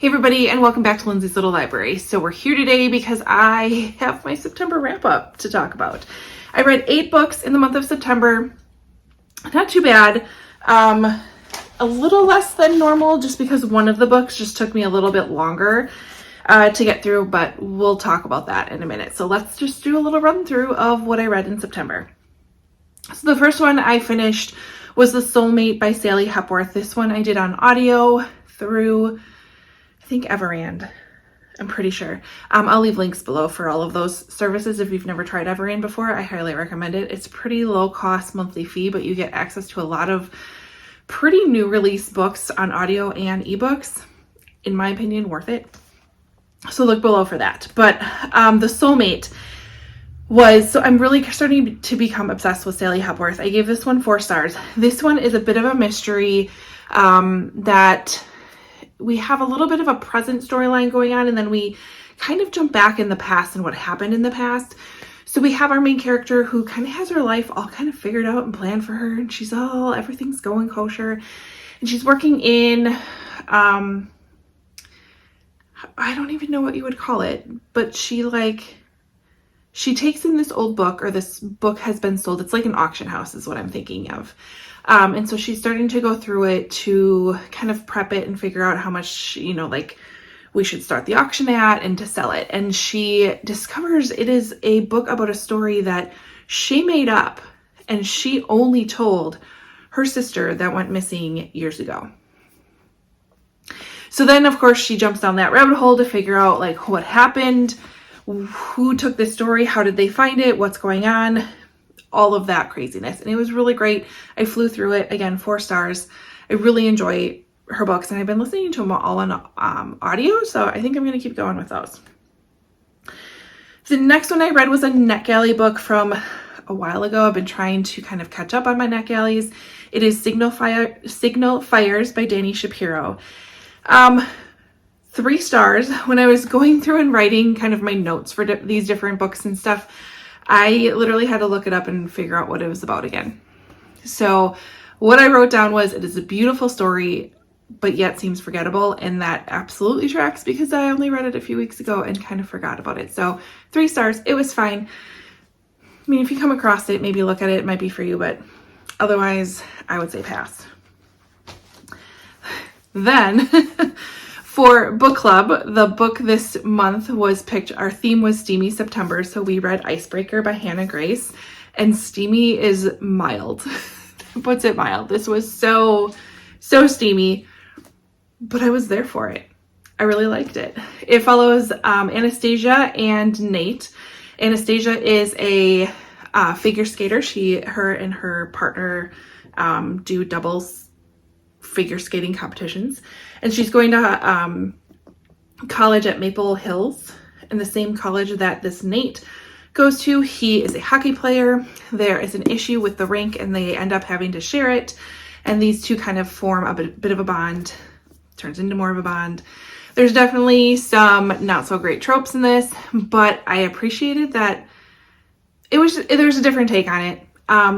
Hey everybody, and welcome back to Lindsey's Little Library. So we're here today because I have my September wrap up to talk about. I read 8 books in the month of September. Not too bad. A little less than normal just because one of the books just took me a little bit longer to get through, but we'll talk about that in a minute. So let's just do a little run through of what I read in September. So the first one I finished was The Soulmate by Sally Hepworth. This one I did on audio through, I think, Everand. I'm pretty sure. I'll leave links below for all of those services. If you've never tried Everand before, I highly recommend it. It's pretty low cost monthly fee, but you get access to a lot of pretty new release books on audio and ebooks. In my opinion, worth it. So look below for that. But The Soulmate was, so I'm really starting to become obsessed with Sally Hepworth. I gave this one 4 stars. This one is a bit of a mystery that we have a little bit of a present storyline going on, and then we kind of jump back in the past and what happened in the past. So we have our main character who kind of has her life all kind of figured out and planned for her, and she's all, everything's going kosher, and she's working in, I don't even know what you would call it, but she takes in this old book, or this book has been sold. It's like an auction house is what I'm thinking of. And so she's starting to go through it to kind of prep it and figure out how much, we should start the auction at and to sell it. And she discovers it is a book about a story that she made up, and she only told her sister that went missing years ago. So then, of course, she jumps down that rabbit hole to figure out what happened, who took this story, how did they find it, what's going on, all of that craziness. And it was really great. I flew through it. Again, 4 stars. I really enjoy her books, and I've been listening to them all on audio, so I think I'm going to keep going with those. The next one I read was a NetGalley book from a while ago. I've been trying to kind of catch up on my NetGalleys. It is Signal Fires by Dani Shapiro. 3 stars. When I was going through and writing kind of my notes for these different books and stuff, I literally had to look it up and figure out what it was about again. So what I wrote down was, it is a beautiful story, but yet seems forgettable. And that absolutely tracks because I only read it a few weeks ago and kind of forgot about it. So 3 stars. It was fine. I mean, if you come across it, maybe look at it. It might be for you, but otherwise I would say pass. Then for book club, the book this month was picked, our theme was Steamy September, so we read Icebreaker by Hannah Grace, and steamy is mild. Puts it mild. This was so steamy, but I was there for it. I really liked it. It follows Anastasia and Nate. Anastasia is a figure skater. Her and her partner do doubles figure skating competitions, and she's going to college at Maple Hills, in the same college that this Nate goes to. He is a hockey player. There is an issue with the rink, and they end up having to share it, and these two kind of form a bit of a bond. Turns into more of a bond. There's definitely some not so great tropes in this, but I appreciated that there was a different take on it.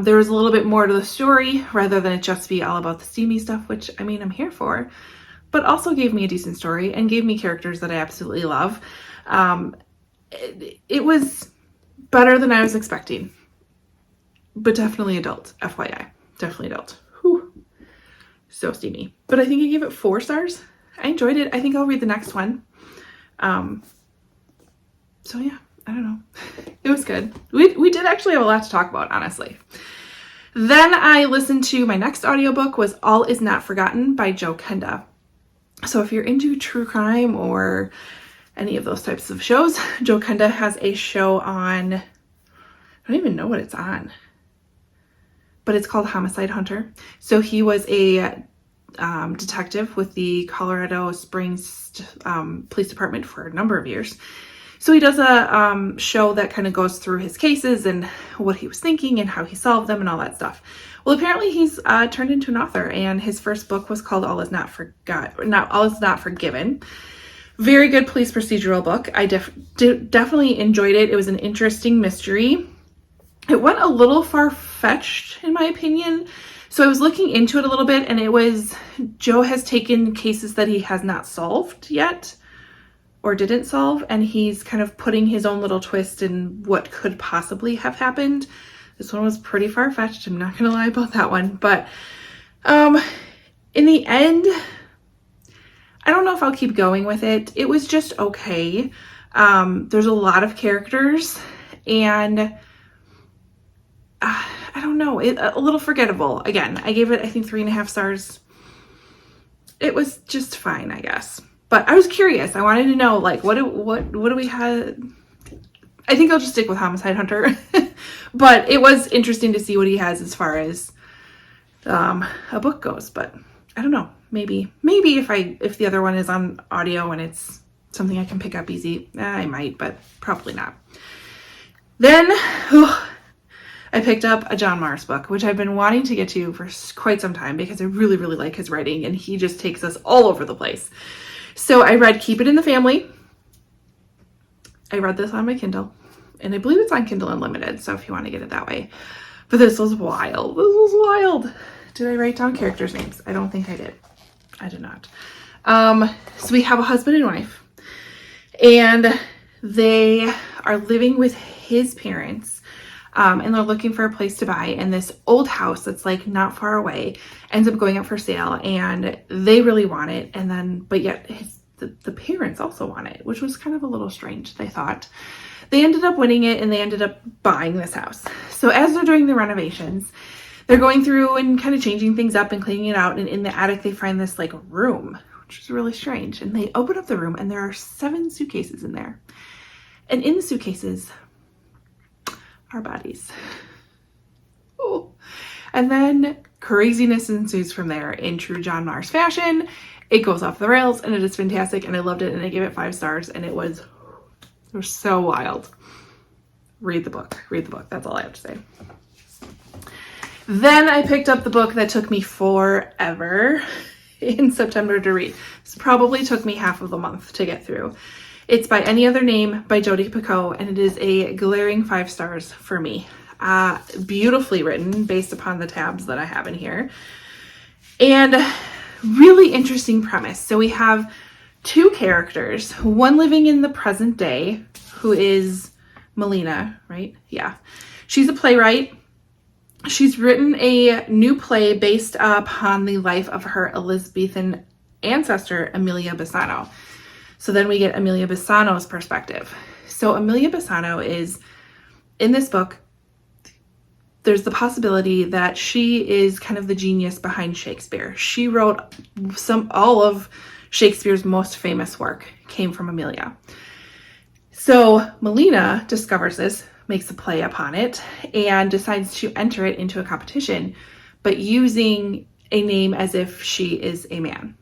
There was a little bit more to the story rather than it just be all about the steamy stuff, which, I mean, I'm here for, but also gave me a decent story and gave me characters that I absolutely love. It was better than I was expecting, but definitely adult, FYI. Definitely adult. Whew. So steamy. But I think I gave it 4 stars. I enjoyed it. I think I'll read the next one. So yeah. I don't know. It was good. We did actually have a lot to talk about, honestly. Then I listened to my next audiobook was All Is Not Forgotten by Joe Kenda. So if you're into true crime or any of those types of shows, Joe Kenda has a show on, I don't even know what it's on, but it's called Homicide Hunter. So he was a detective with the Colorado Springs Police Department for a number of years. So he does a show that kind of goes through his cases and what he was thinking and how he solved them and all that stuff. Well, apparently he's turned into an author, and his first book was called All Is Not Forgiven. Very good police procedural book. I definitely enjoyed it. It was an interesting mystery. It went a little far-fetched, in my opinion. So I was looking into it a little bit, and it was Joe has taken cases that he has not solved yet or didn't solve, and he's kind of putting his own little twist in what could possibly have happened. This one was pretty far-fetched. I'm not going to lie about that one. But in the end, I don't know if I'll keep going with it. It was just okay. There's a lot of characters, and I don't know, a little forgettable. Again, I gave it, I think, 3.5 stars. It was just fine, I guess. But I was curious. I wanted to know, like, what do we have? I think I'll just stick with Homicide Hunter. But it was interesting to see what he has as far as a book goes. But I don't know. Maybe if the other one is on audio and it's something I can pick up easy, I might, but probably not. Then I picked up a John Mars book, which I've been wanting to get to for quite some time because I really, really like his writing, and he just takes us all over the place. So I read Keep It in the Family. I read this on my Kindle, and I believe it's on Kindle Unlimited, so if you want to get it that way. But this was wild. This was wild. Did I write down characters' names? I don't think I did. I did not. So we have a husband and wife, and they are living with his parents, and they're looking for a place to buy. And this old house that's like not far away ends up going up for sale, and they really want it. And then, but yet the parents also want it, which was kind of a little strange, they thought. They ended up winning it, and they ended up buying this house. So as they're doing the renovations, they're going through and kind of changing things up and cleaning it out. And in the attic, they find this like room, which is really strange. And they open up the room, and there are 7 suitcases in there. And in the suitcases are bodies. Oh. And then craziness ensues from there in true John Mars fashion. It goes off the rails, and it is fantastic, and I loved it, and I gave it 5 stars, and it was so wild. Read the book. Read the book. That's all I have to say. Then I picked up the book that took me forever in September to read. This probably took me half of the month to get through. It's By Any Other Name by Jodi Picoult, and it is a glaring 5 stars for me. Beautifully written based upon the tabs that I have in here. And really interesting premise. So we have 2 characters, one living in the present day, who is Melina, right? Yeah. She's a playwright. She's written a new play based upon the life of her Elizabethan ancestor, Amelia Bassano. So then we get Amelia Bassano's perspective. So Amelia Bassano is, in this book, there's the possibility that she is kind of the genius behind Shakespeare. She wrote all of Shakespeare's most famous work came from Amelia. So Melina discovers this, makes a play upon it, and decides to enter it into a competition, but using a name as if she is a man.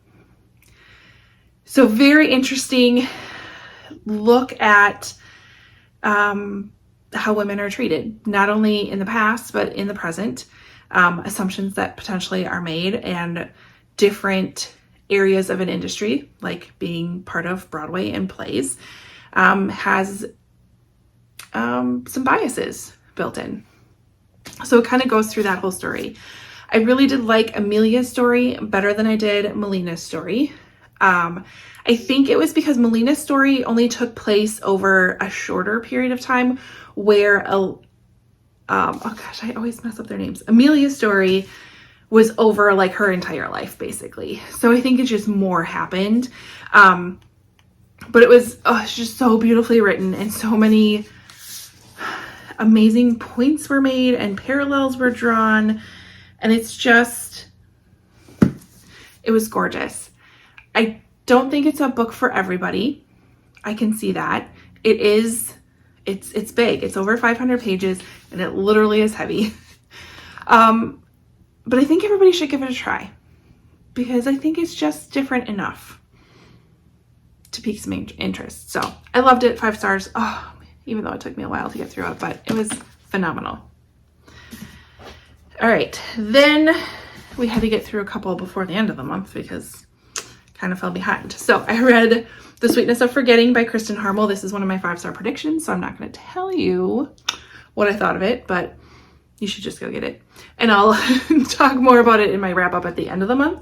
So very interesting look at how women are treated, not only in the past, but in the present, assumptions that potentially are made, and different areas of an industry, like being part of Broadway and plays, has some biases built in. So it kind of goes through that whole story. I really did like Amelia's story better than I did Melina's story. I think it was because Melina's story only took place over a shorter period of time, where oh gosh, I always mess up their names. Amelia's story was over like her entire life, basically. So I think it's just more happened. But it was it's just so beautifully written, and so many amazing points were made and parallels were drawn, and it was gorgeous. I don't think it's a book for everybody. I can see that. It's big. It's over 500 pages, and it literally is heavy. But I think everybody should give it a try, because I think it's just different enough to pique some interest. So I loved it. 5 stars. Oh, even though it took me a while to get through it, but it was phenomenal. All right. Then we had to get through a couple before the end of the month because kind of fell behind. So I read The Sweetness of Forgetting by Kristen Harmel. This is one of my 5-star predictions, so I'm not going to tell you what I thought of it, but you should just go get it. And I'll talk more about it in my wrap up at the end of the month.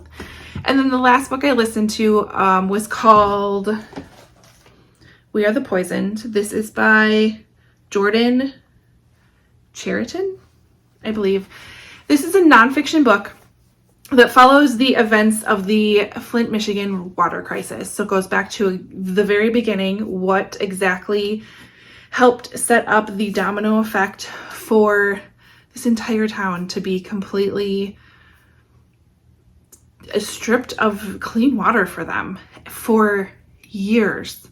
And then the last book I listened to was called We Are the Poisoned. This is by Jordan Chariton, I believe. This is a nonfiction book that follows the events of the Flint, Michigan water crisis. So it goes back to the very beginning, what exactly helped set up the domino effect for this entire town to be completely stripped of clean water for them for years.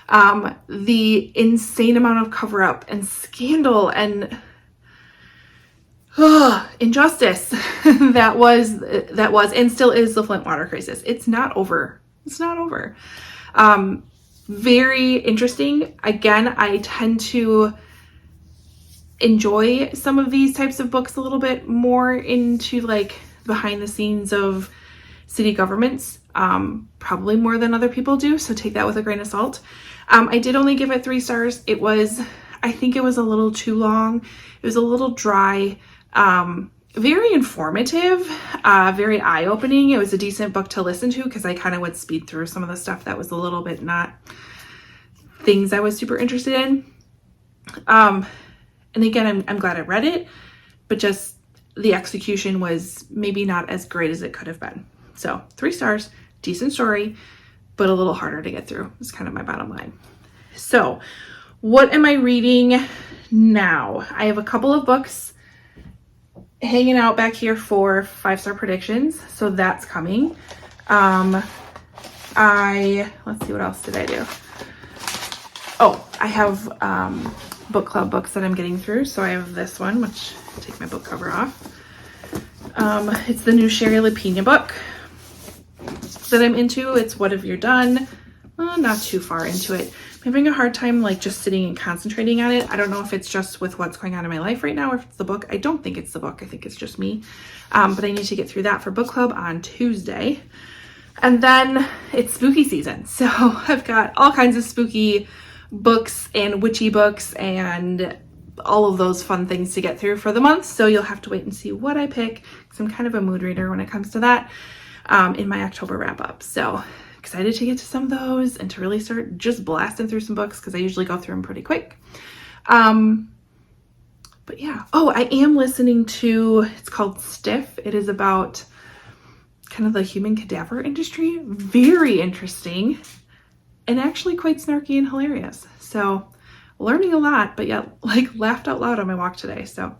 The insane amount of cover-up and scandal and injustice that was and still is the Flint water crisis. It's not over. It's not over. Very interesting. Again, I tend to enjoy some of these types of books a little bit more into like behind the scenes of city governments, probably more than other people do. So take that with a grain of salt. I did only give it 3 stars. I think it was a little too long. It was a little dry. Very informative, very eye-opening. It was a decent book to listen to because I kind of would speed through some of the stuff that was a little bit not things I was super interested in. And again, I'm glad I read it, but just the execution was maybe not as great as it could have been. So 3 stars, decent story, but a little harder to get through is kind of my bottom line. So what am I reading now? I have a couple of books hanging out back here for 5-star predictions. So that's coming. Let's see, what else did I do? Oh, I have book club books that I'm getting through. So I have this one, which I'll take my book cover off. It's the new Sherry Lapina book that I'm into. It's What Have You Done? Not too far into it. I'm having a hard time like just sitting and concentrating on it. I don't know if it's just with what's going on in my life right now or if it's the book. I don't think it's the book. I think it's just me. But I need to get through that for book club on Tuesday. And then it's spooky season. So I've got all kinds of spooky books and witchy books and all of those fun things to get through for the month. So you'll have to wait and see what I pick because I'm kind of a mood reader when it comes to that in my October wrap up. So excited to get to some of those and to really start just blasting through some books because I usually go through them pretty quick. But yeah. Oh, I am listening to, it's called Stiff. It is about kind of the human cadaver industry. Very interesting and actually quite snarky and hilarious. So learning a lot, but yet like laughed out loud on my walk today. So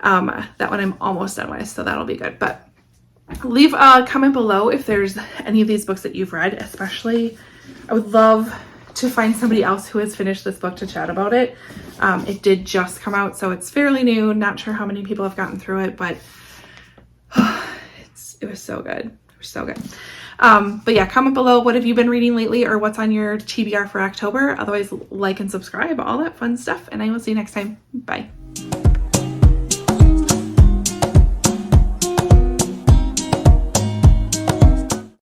that one I'm almost done with, so that'll be good. But leave a comment below if there's any of these books that you've read. Especially, I would love to find somebody else who has finished this book to chat about it. It did just come out, so it's fairly new. Not sure how many people have gotten through it, but it was so good. It was so good. But yeah, comment below what have you been reading lately or what's on your TBR for October. Otherwise, like and subscribe, all that fun stuff, and I will see you next time. Bye.